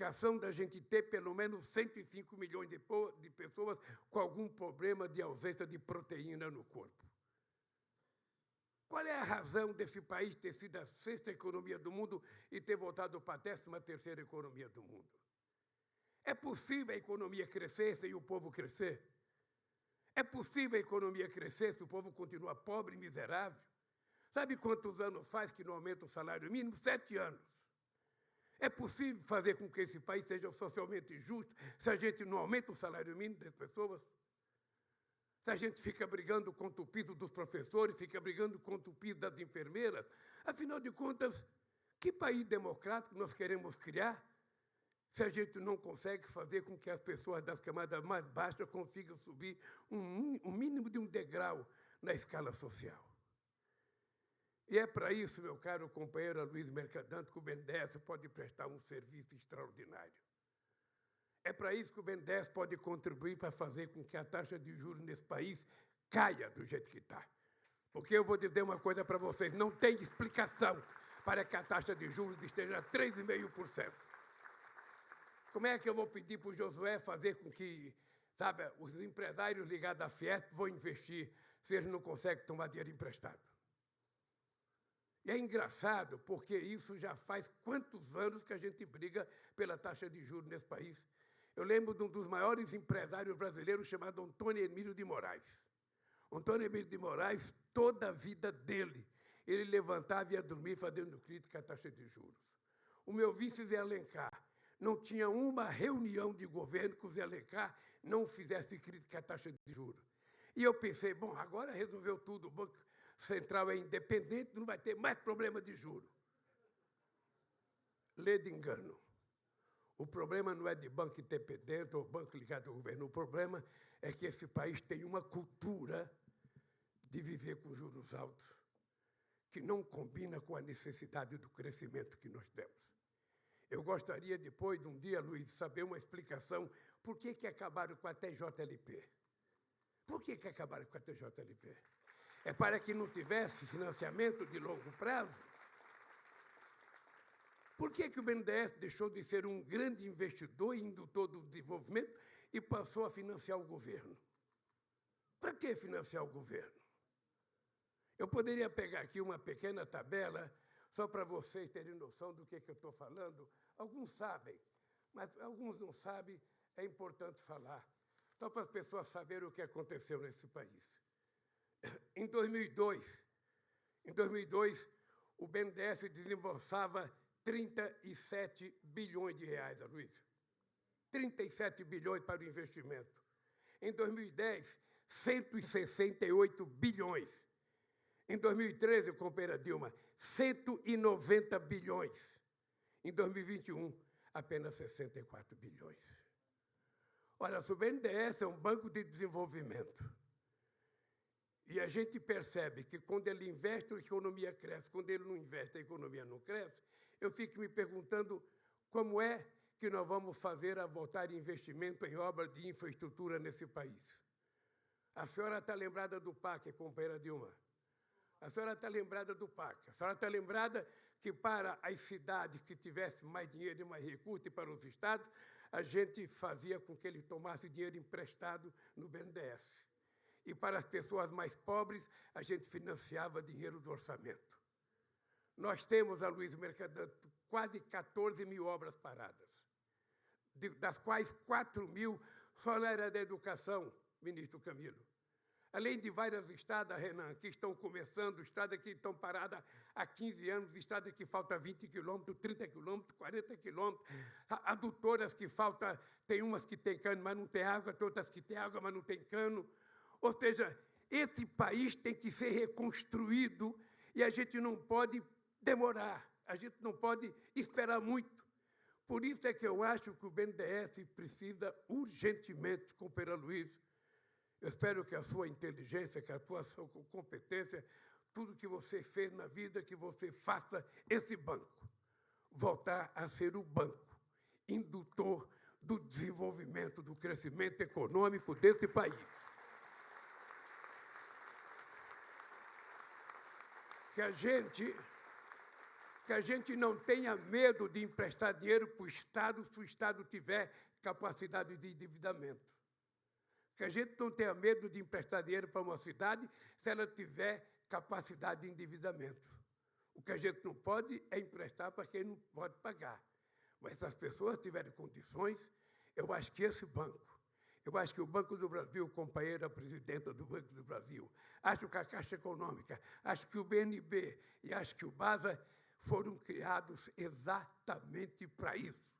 justificação da gente ter pelo menos 105 milhões de pessoas com algum problema de ausência de proteína no corpo. Qual é a razão desse país ter sido a 6ª economia do mundo e ter voltado para a 13ª economia do mundo? É possível a economia crescer sem o povo crescer? É possível a economia crescer se o povo continua pobre e miserável? Sabe quantos anos faz que não aumenta o salário mínimo? 7 anos. É possível fazer com que esse país seja socialmente justo se a gente não aumenta o salário mínimo das pessoas? Se a gente fica brigando contra o piso dos professores, fica brigando contra o piso das enfermeiras? Afinal de contas, que país democrático nós queremos criar se a gente não consegue fazer com que as pessoas das camadas mais baixas consigam subir um mínimo de um degrau na escala social? E é para isso, meu caro companheiro Luiz Mercadante, que o BNDES pode prestar um serviço extraordinário. É para isso que o BNDES pode contribuir para fazer com que a taxa de juros nesse país caia do jeito que está. Porque eu vou dizer uma coisa para vocês, não tem explicação para que a taxa de juros esteja a 3,5%. Como é que eu vou pedir para o Josué fazer com que, sabe, os empresários ligados à Fiesp vão investir se eles não conseguem tomar dinheiro emprestado? E é engraçado, porque isso já faz quantos anos que a gente briga pela taxa de juros nesse país. Eu lembro de um dos maiores empresários brasileiros chamado Antônio Emílio de Moraes. Antônio Emílio de Moraes, toda a vida dele, ele levantava e ia dormir fazendo crítica à taxa de juros. O meu vice Zé Alencar não tinha uma reunião de governo que o Zé Alencar não fizesse crítica à taxa de juros. E eu pensei, bom, agora resolveu tudo, o Banco Central é independente, não vai ter mais problema de juros. Lê de engano. O problema não é de banco independente ou banco ligado ao governo. O problema é que esse país tem uma cultura de viver com juros altos que não combina com a necessidade do crescimento que nós temos. Eu gostaria, depois de um dia, Luiz, de saber uma explicação por que acabaram com a TJLP. Por que acabaram com a TJLP? É para que não tivesse financiamento de longo prazo? Por que o BNDES deixou de ser um grande investidor e indutor do desenvolvimento e passou a financiar o governo? Para que financiar o governo? Eu poderia pegar aqui uma pequena tabela, só para vocês terem noção do que eu estou falando. Alguns sabem, mas alguns não sabem, é importante falar, só para as pessoas saberem o que aconteceu nesse país. Em 2002, o BNDES desembolsava 37 bilhões de reais, Luiz. 37 bilhões para o investimento. Em 2010, 168 bilhões. Em 2013, companheira Dilma, 190 bilhões. Em 2021, apenas 64 bilhões. Olha, o BNDES é um banco de desenvolvimento. E a gente percebe que, quando ele investe, a economia cresce. Quando ele não investe, a economia não cresce. Eu fico me perguntando como é que nós vamos fazer a voltar investimento em obras de infraestrutura nesse país. A senhora está lembrada do PAC, companheira Dilma? A senhora está lembrada do PAC. A senhora está lembrada que, para as cidades que tivessem mais dinheiro e mais recursos, e para os estados, a gente fazia com que ele tomasse dinheiro emprestado no BNDES. E para as pessoas mais pobres, a gente financiava dinheiro do orçamento. Nós temos, a Luiz Mercadante, quase 14 mil obras paradas, das quais 4 mil só na área da educação, ministro Camilo. Além de várias estradas, Renan, que estão começando, estradas que estão paradas há 15 anos, estradas que faltam 20 quilômetros, 30 quilômetros, 40 quilômetros, adutoras que faltam, tem umas que têm cano, mas não tem água, tem outras que têm água, mas não tem cano. Ou seja, esse país tem que ser reconstruído e a gente não pode demorar, a gente não pode esperar muito. Por isso é que eu acho que o BNDES precisa urgentemente, companheiro Luiz, eu espero que a sua inteligência, que a sua competência, tudo que você fez na vida, que você faça esse banco voltar a ser o banco indutor do desenvolvimento, do crescimento econômico desse país. Que que a gente não tenha medo de emprestar dinheiro para o Estado se o Estado tiver capacidade de endividamento. Que a gente não tenha medo de emprestar dinheiro para uma cidade se ela tiver capacidade de endividamento. O que a gente não pode é emprestar para quem não pode pagar. Mas se as pessoas tiverem condições, eu acho que esse banco, eu acho que o Banco do Brasil, companheira presidenta do Banco do Brasil, acho que a Caixa Econômica, acho que o BNB e acho que o BASA foram criados exatamente para isso,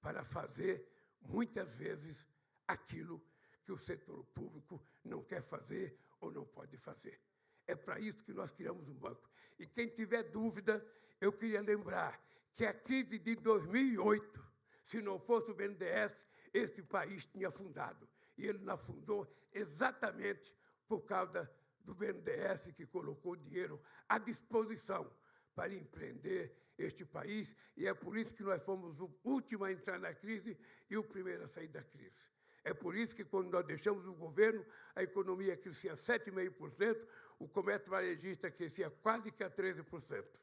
para fazer, muitas vezes, aquilo que o setor público não quer fazer ou não pode fazer. É para isso que nós criamos um banco. E quem tiver dúvida, eu queria lembrar que a crise de 2008, se não fosse o BNDES, esse país tinha afundado. E ele não afundou exatamente por causa do BNDES, que colocou dinheiro à disposição para empreender este país. E é por isso que nós fomos o último a entrar na crise e o primeiro a sair da crise. É por isso que, quando nós deixamos o governo, a economia crescia 7,5%, o comércio varejista crescia quase que a 13%.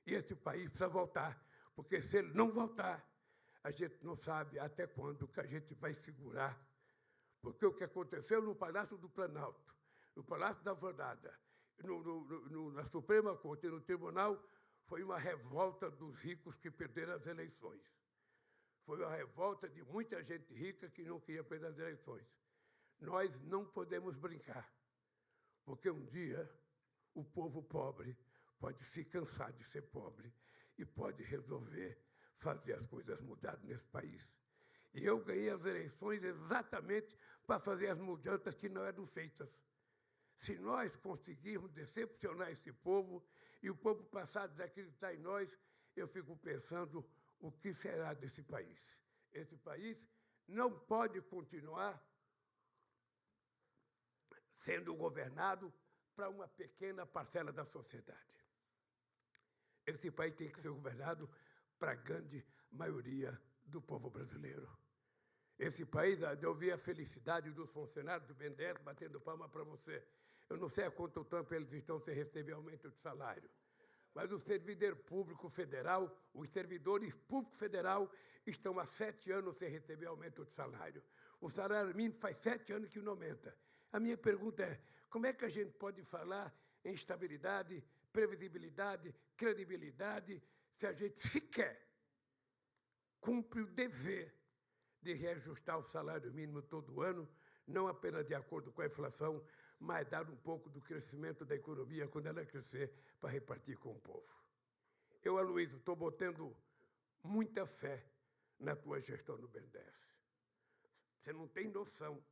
E esse país precisa voltar, porque se ele não voltar, a gente não sabe até quando que a gente vai segurar. Porque o que aconteceu no Palácio do Planalto, no Palácio da Alvorada, na Suprema Corte e no Tribunal, foi uma revolta dos ricos que perderam as eleições. Foi uma revolta de muita gente rica que não queria perder as eleições. Nós não podemos brincar, porque um dia o povo pobre pode se cansar de ser pobre e pode resolver fazer as coisas mudarem nesse país. E eu ganhei as eleições exatamente para fazer as mudanças que não eram feitas. Se nós conseguirmos decepcionar esse povo e o povo passar a desacreditar em nós, eu fico pensando o que será desse país. Esse país não pode continuar sendo governado para uma pequena parcela da sociedade. Esse país tem que ser governado para a grande maioria do povo brasileiro. Esse país, eu vi a felicidade dos funcionários do BNDES batendo palma para você. Eu não sei há quanto tempo eles estão sem receber aumento de salário, mas o servidor público federal, os servidores públicos federal estão há 7 anos sem receber aumento de salário. O salário mínimo faz 7 anos que não aumenta. A minha pergunta é, como é que a gente pode falar em estabilidade, previsibilidade, credibilidade, se a gente sequer cumpre o dever de reajustar o salário mínimo todo ano, não apenas de acordo com a inflação, mas dar um pouco do crescimento da economia quando ela crescer para repartir com o povo. Eu, Aloysio, estou botando muita fé na tua gestão no BNDES. Você não tem noção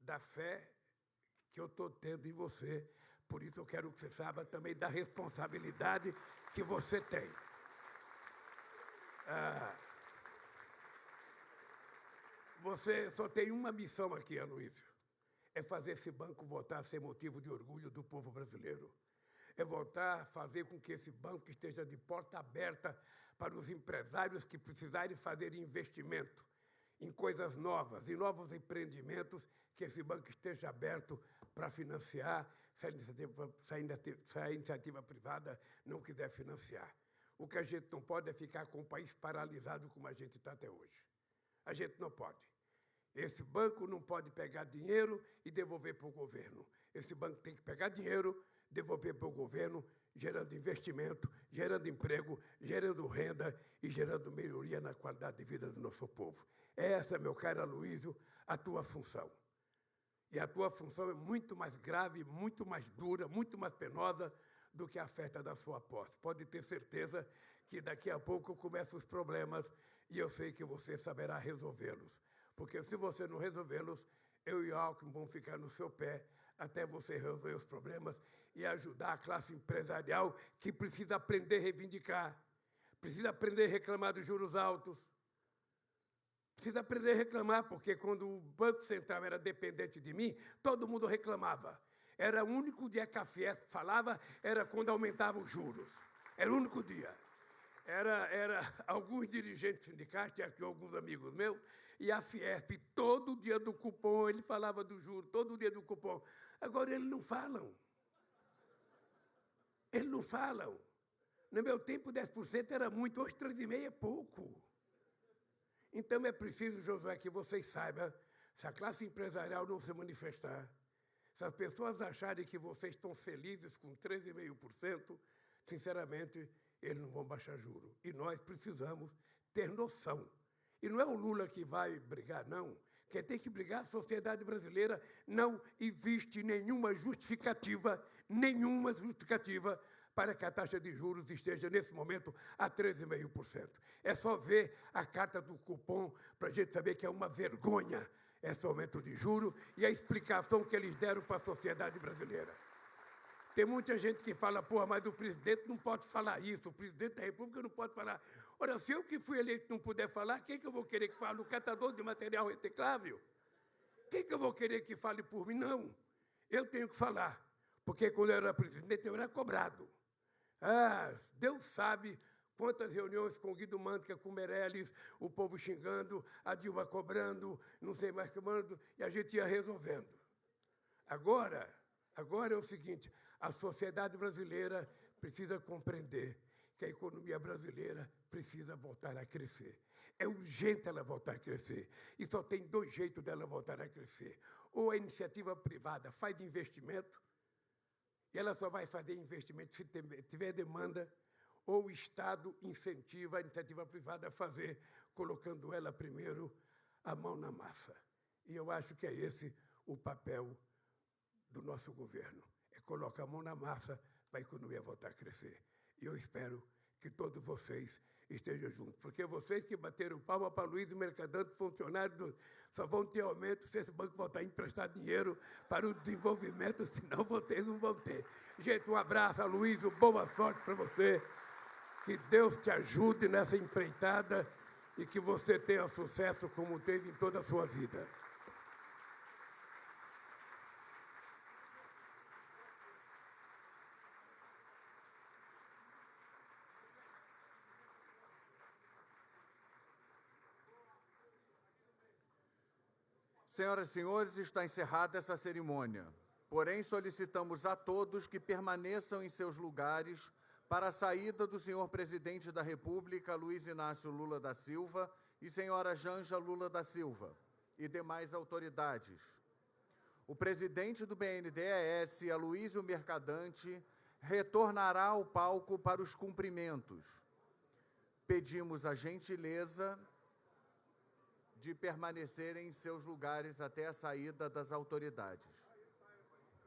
da fé que eu estou tendo em você, por isso eu quero que você saiba também da responsabilidade que você tem. Você só tem uma missão aqui, Aloysio, é fazer esse banco voltar a ser motivo de orgulho do povo brasileiro. É voltar a fazer com que esse banco esteja de porta aberta para os empresários que precisarem fazer investimento em coisas novas, em novos empreendimentos, que esse banco esteja aberto para financiar, se a iniciativa privada não quiser financiar. O que a gente não pode é ficar com o país paralisado como a gente está até hoje. A gente não pode. Esse banco não pode pegar dinheiro e devolver para o governo. Esse banco tem que pegar dinheiro, devolver para o governo, gerando investimento, gerando emprego, gerando renda e gerando melhoria na qualidade de vida do nosso povo. Essa, meu caro Aloysio, a tua função. E a tua função é muito mais grave, muito mais dura, muito mais penosa do que a festa da sua posse. Pode ter certeza que daqui a pouco começam os problemas e eu sei que você saberá resolvê-los. Porque se você não resolvê-los, eu e o Alckmin vamos ficar no seu pé até você resolver os problemas e ajudar a classe empresarial que precisa aprender a reivindicar, precisa aprender a reclamar dos juros altos, precisa aprender a reclamar, porque quando o Banco Central era dependente de mim, todo mundo reclamava. Era o único dia que a Fiesp falava, era quando aumentava os juros. Era o único dia. Era alguns dirigentes sindicais, tinha aqui alguns amigos meus, e a Fiesp, todo dia do cupom, ele falava do juro, todo dia do cupom. Agora, eles não falam. Eles não falam. No meu tempo, 10% era muito, hoje 3,5% é pouco. Então, é preciso, Josué, que vocês saibam, se a classe empresarial não se manifestar, se as pessoas acharem que vocês estão felizes com 13,5%, sinceramente, eles não vão baixar juros. E nós precisamos ter noção. E não é o Lula que vai brigar, não. Quem tem que brigar é a sociedade brasileira. Não existe nenhuma justificativa para que a taxa de juros esteja, nesse momento, a 13,5%. É só ver a carta do cupom para a gente saber que é uma vergonha esse aumento de juros e a explicação que eles deram para a sociedade brasileira. Tem muita gente que fala, porra, mas o presidente não pode falar isso, o presidente da República não pode falar. Ora, se eu que fui eleito não puder falar, quem que eu vou querer que fale? O catador de material reciclável? Quem que eu vou querer que fale por mim? Não, eu tenho que falar, porque quando eu era presidente eu era cobrado. Ah, Deus sabe quantas reuniões com o Guido Mantega, com o Meirelles, o povo xingando, a Dilma cobrando, não sei mais cobrando, e a gente ia resolvendo. Agora é o seguinte, a sociedade brasileira precisa compreender que a economia brasileira precisa voltar a crescer. É urgente ela voltar a crescer. E só tem dois jeitos dela voltar a crescer. Ou a iniciativa privada faz investimento, e ela só vai fazer investimento se tiver demanda, ou o Estado incentiva a iniciativa privada a fazer, colocando ela primeiro a mão na massa. E eu acho que é esse o papel do nosso governo, é colocar a mão na massa para a economia voltar a crescer. E eu espero que todos vocês estejam juntos, porque vocês que bateram palma para Luiz Mercadante, funcionários, só vão ter aumento se esse banco voltar a emprestar dinheiro para o desenvolvimento, senão vocês não vão ter. Gente, um abraço, Aloysio, boa sorte para você, que Deus te ajude nessa empreitada e que você tenha sucesso como teve em toda a sua vida. Senhoras e senhores, está encerrada essa cerimônia. Porém, solicitamos a todos que permaneçam em seus lugares para a saída do senhor presidente da República, Luiz Inácio Lula da Silva, e senhora Janja Lula da Silva, e demais autoridades. O presidente do BNDES, Aloysio Mercadante, retornará ao palco para os cumprimentos. Pedimos a gentileza de permanecerem em seus lugares até a saída das autoridades.